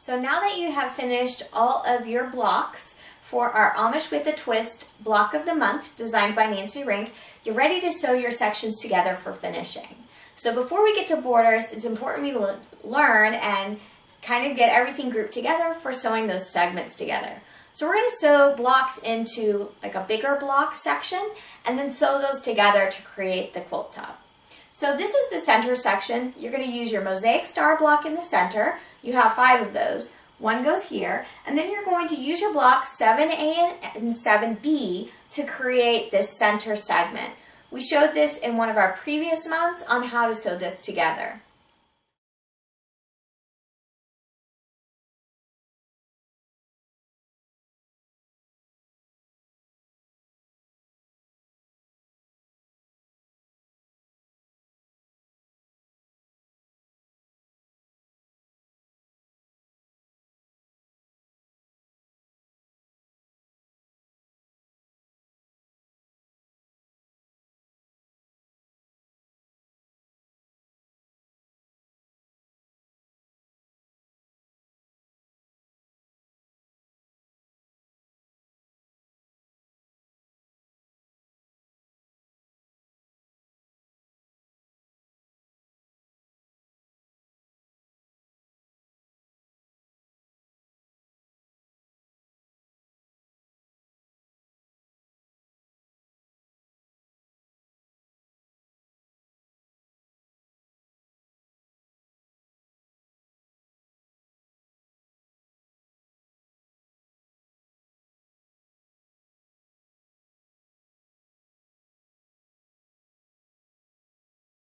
So now that you have finished all of your blocks for our Amish with a Twist block of the month designed by Nancy Rink, you're ready to sew your sections together for finishing. So before we get to borders, it's important we learn and kind of get everything grouped together for sewing those segments together. So we're going to sew blocks into like a bigger block section and then sew those together to create the quilt top. So this is the center section. You're going to use your mosaic star block in the center. You have 5 of those. One goes here, and then you're going to use your blocks 7A and 7B to create this center segment. We showed this in one of our previous months on how to sew this together.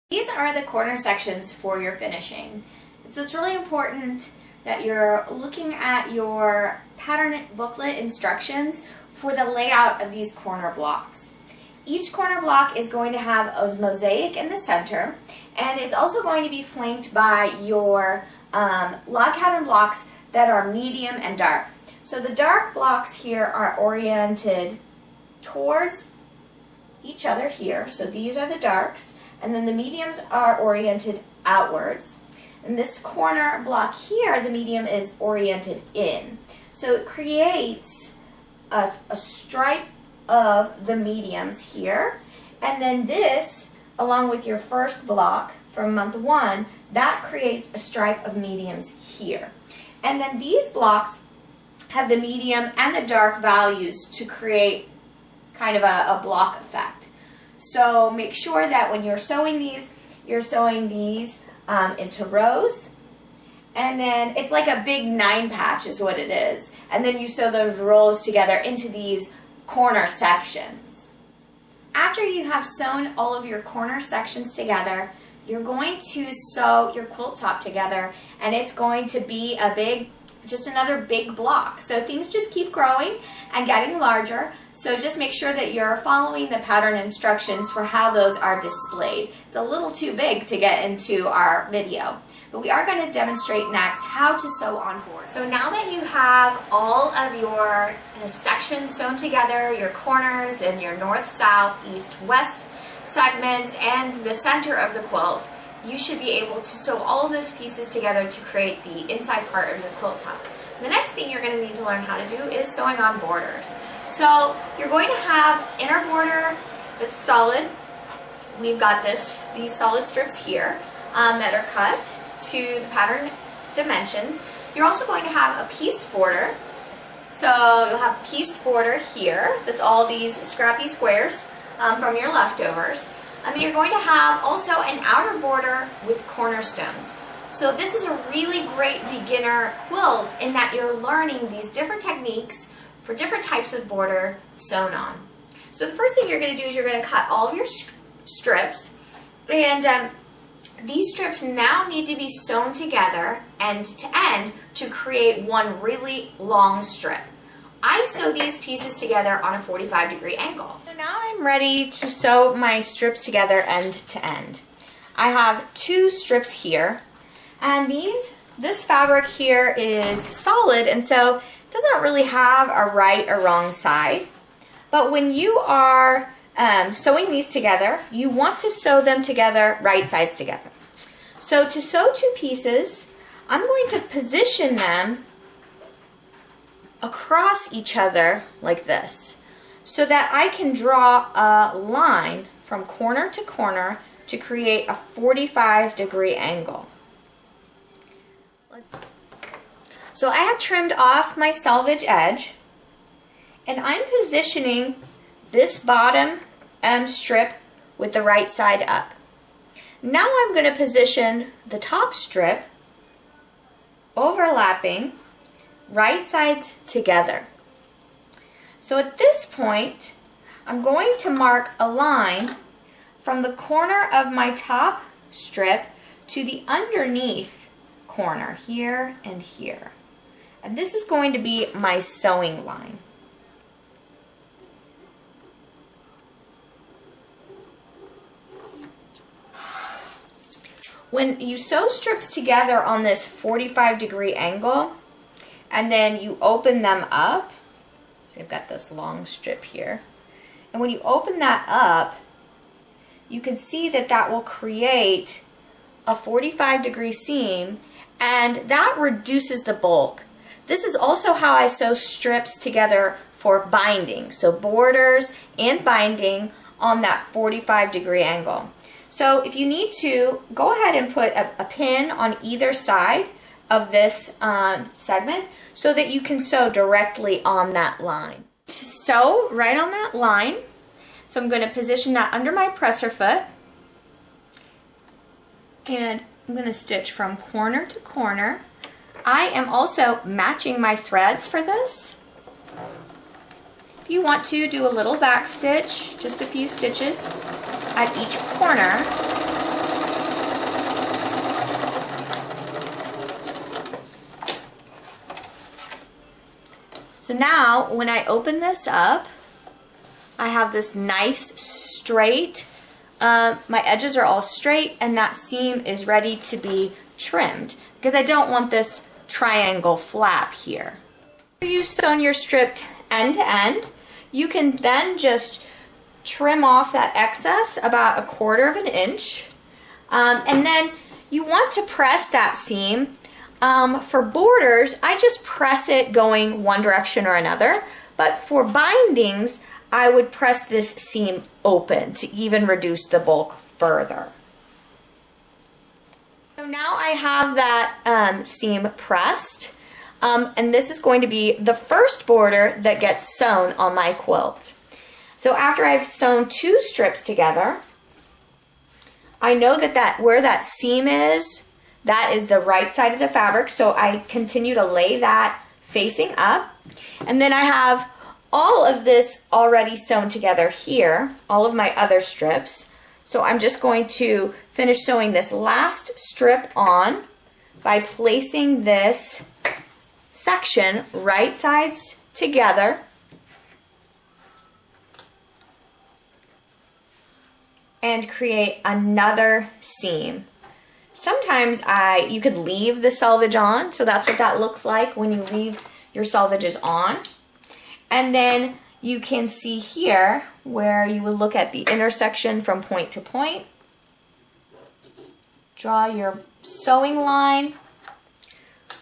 These are the corner sections for your finishing. So it's really important that you're looking at your pattern booklet instructions for the layout of these corner blocks. Each corner block is going to have a mosaic in the center, and it's also going to be flanked by your log cabin blocks that are medium and dark. So the dark blocks here are oriented towards each other here, so these are the darks. And then the mediums are oriented outwards. And this corner block here, the medium is oriented in. So it creates a stripe of the mediums here. And then this, along with your first block from month 1, that creates a stripe of mediums here. And then these blocks have the medium and the dark values to create kind of a block effect. So make sure that when you're sewing these, you're sewing these into rows. And then it's like a big 9 patch is what it is. And then you sew those rows together into these corner sections. After you have sewn all of your corner sections together, you're going to sew your quilt top together, and it's going to be just another big block. So things just keep growing and getting larger. So just make sure that you're following the pattern instructions for how those are displayed. It's a little too big to get into our video, but we are going to demonstrate next how to sew on board. So now that you have all of your sections sewn together, your corners and your north, south, east, west segments and the center of the quilt, you should be able to sew all of those pieces together to create the inside part of your quilt top. The next thing you're going to need to learn how to do is sewing on borders. So you're going to have inner border that's solid. We've got these solid strips here that are cut to the pattern dimensions. You're also going to have a pieced border. So you'll have a pieced border here that's all these scrappy squares from your leftovers. And you're going to have also an outer border with cornerstones. So this is a really great beginner quilt in that you're learning these different techniques for different types of border sewn on. So the first thing you're going to do is you're going to cut all of your strips, and these strips now need to be sewn together end to end to create one really long strip. I sew these pieces together on a 45-degree angle. So now I'm ready to sew my strips together end to end. I have 2 strips here, and this fabric here is solid, and so it doesn't really have a right or wrong side. But when you are sewing these together, you want to sew them together right sides together. So to sew 2 pieces, I'm going to position them across each other like this so that I can draw a line from corner to corner to create a 45-degree angle. So I have trimmed off my selvage edge, and I'm positioning this bottom strip with the right side up. Now I'm going to position the top strip overlapping, right sides together. So at this point, I'm going to mark a line from the corner of my top strip to the underneath corner, here and here. And this is going to be my sewing line. When you sew strips together on this 45-degree angle, and then you open them up, so I've got this long strip here, and when you open that up, you can see that that will create a 45-degree seam, and that reduces the bulk. This is also how I sew strips together for binding, so borders and binding on that 45-degree angle. So if you need to, go ahead and put a pin on either side of this segment so that you can sew directly on that line. To sew right on that line, so I'm going to position that under my presser foot, and I'm going to stitch from corner to corner. I am also matching my threads for this. If you want to, do a little back stitch, just a few stitches at each corner. So now when I open this up, I have this nice straight, my edges are all straight, and that seam is ready to be trimmed because I don't want this triangle flap here. After you've sewn your strip end to end, you can then just trim off that excess about 1/4 inch, and then you want to press that seam. For borders, I just press it going one direction or another, but for bindings, I would press this seam open to even reduce the bulk further. So now I have that seam pressed, and this is going to be the first border that gets sewn on my quilt. So after I've sewn 2 strips together, I know that where that seam is, that is the right side of the fabric, so I continue to lay that facing up. And then I have all of this already sewn together here, all of my other strips. So I'm just going to finish sewing this last strip on by placing this section right sides together. And create another seam. Sometimes you could leave the selvage on, so that's what that looks like when you leave your selvages on. And then you can see here where you would look at the intersection from point to point. Draw your sewing line.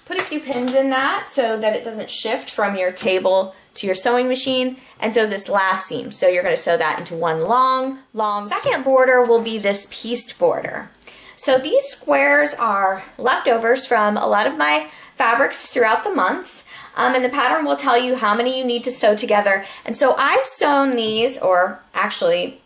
Put a few pins in that so that it doesn't shift from your table to your sewing machine, and sew this last seam. So you're going to sew that into one long second border will be this pieced border. So these squares are leftovers from a lot of my fabrics throughout the months, and the pattern will tell you how many you need to sew together. And so I've sewn these, or actually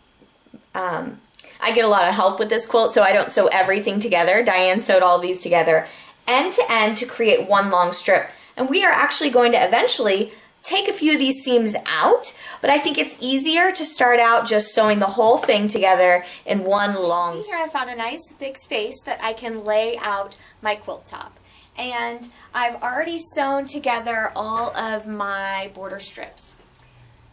I get a lot of help with this quilt, so I don't sew everything together. Diane sewed all these together end to end to create one long strip, and we are actually going to eventually take a few of these seams out, but I think it's easier to start out just sewing the whole thing together in one long. See here, I found a nice big space that I can lay out my quilt top, and I've already sewn together all of my border strips.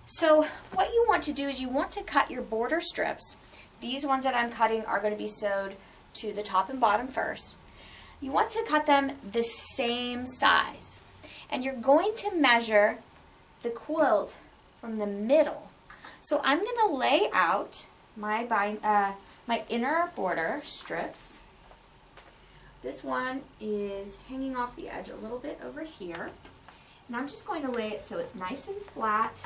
So what you want to do is you want to cut your border strips. These ones that I'm cutting are going to be sewed to the top and bottom first. You want to cut them the same size, and you're going to measure the quilt from the middle. So I'm going to lay out my inner border strips This one is hanging off the edge a little bit over here. And I'm just going to lay it so it's nice and flat.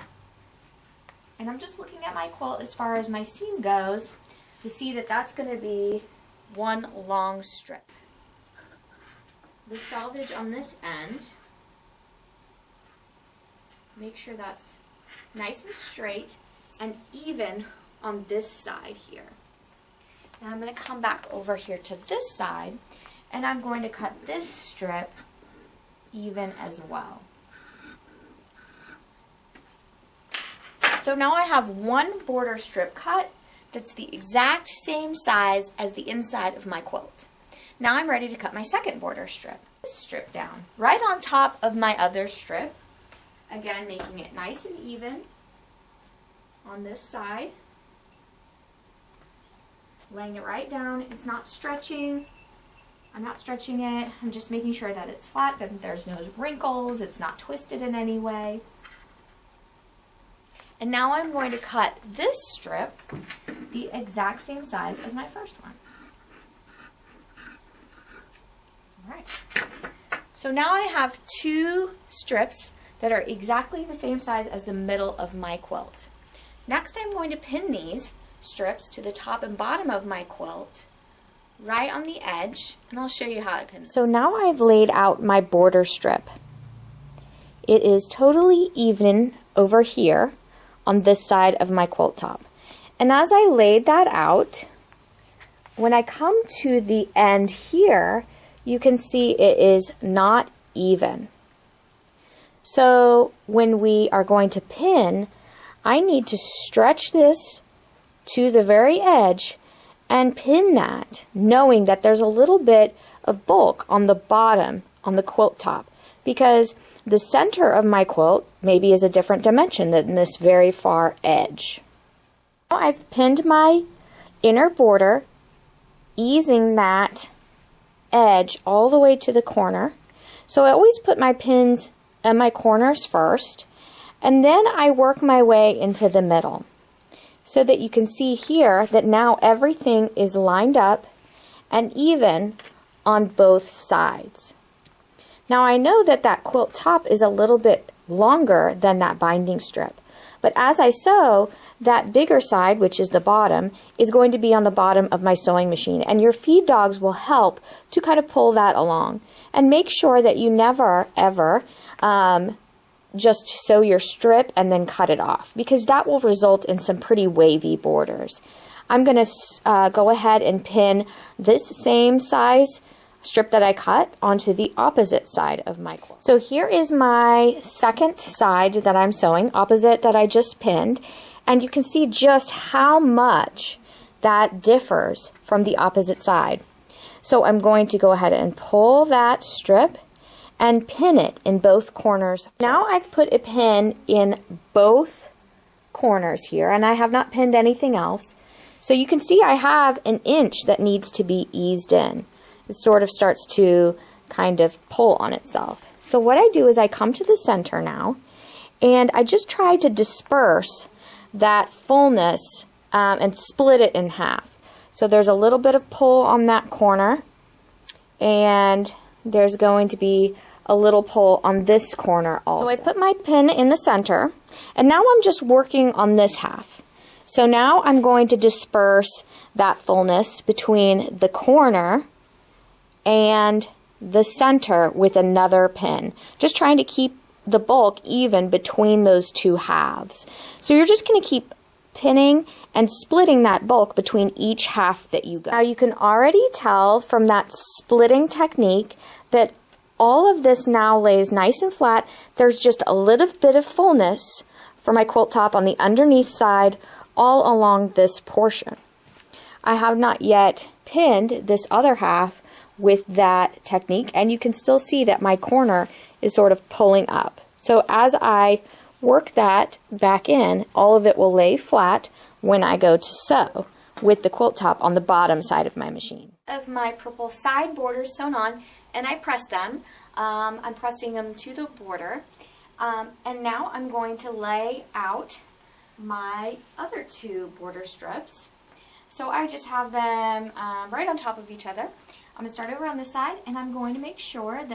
And I'm just looking at my quilt as far as my seam goes to see that that's going to be one long strip. The selvage on this end, make sure that's nice and straight and even on this side here. Now I'm going to come back over here to this side and I'm going to cut this strip even as well. So now I have one border strip cut that's the exact same size as the inside of my quilt. Now I'm ready to cut my second border strip. This strip down right on top of my other strip. Again, making it nice and even on this side. Laying it right down. It's not stretching. I'm not stretching it. I'm just making sure that it's flat, that there's no wrinkles, it's not twisted in any way. And now I'm going to cut this strip the exact same size as my first one. All right. So now I have two strips that are exactly the same size as the middle of my quilt. Next, I'm going to pin these strips to the top and bottom of my quilt right on the edge, and I'll show you how I pin them. So now I've laid out my border strip. It is totally even over here on this side of my quilt top. And as I laid that out, when I come to the end here, you can see it is not even. So when we are going to pin, I need to stretch this to the very edge and pin that, knowing that there's a little bit of bulk on the bottom, on the quilt top, because the center of my quilt maybe is a different dimension than this very far edge. Now I've pinned my inner border, easing that edge all the way to the corner. So I always put my pins at my corners first, and then I work my way into the middle, so that you can see here that now everything is lined up and even on both sides. Now I know that that quilt top is a little bit longer than that binding strip, but as I sew, that bigger side, which is the bottom, is going to be on the bottom of my sewing machine, and your feed dogs will help to kind of pull that along. And make sure that you never ever just sew your strip and then cut it off, because that will result in some pretty wavy borders. I'm going to go ahead and pin this same size strip that I cut onto the opposite side of my quilt. So here is my second side that I'm sewing, opposite that I just pinned, and you can see just how much that differs from the opposite side. So I'm going to go ahead and pull that strip and pin it in both corners. Now I've put a pin in both corners here, and I have not pinned anything else. So you can see I have an inch that needs to be eased in. It sort of starts to kind of pull on itself. So what I do is I come to the center now, and I just try to disperse that fullness and split it in half. So there's a little bit of pull on that corner, and there's going to be a little pull on this corner also. So I put my pin in the center, and now I'm just working on this half. So now I'm going to disperse that fullness between the corner and the center with another pin, just trying to keep the bulk even between those two halves. So you're just going to keep pinning and splitting that bulk between each half that you go. Now you can already tell from that splitting technique that all of this now lays nice and flat. There's just a little bit of fullness for my quilt top on the underneath side all along this portion. I have not yet pinned this other half with that technique, and you can still see that my corner is sort of pulling up. So as I work that back in, all of it will lay flat when I go to sew with the quilt top on the bottom side of my machine. Of my purple side borders sewn on, and I press them. I'm pressing them to the border, and now I'm going to lay out my other two border strips. So I just have them right on top of each other. I'm going to start over on this side, and I'm going to make sure that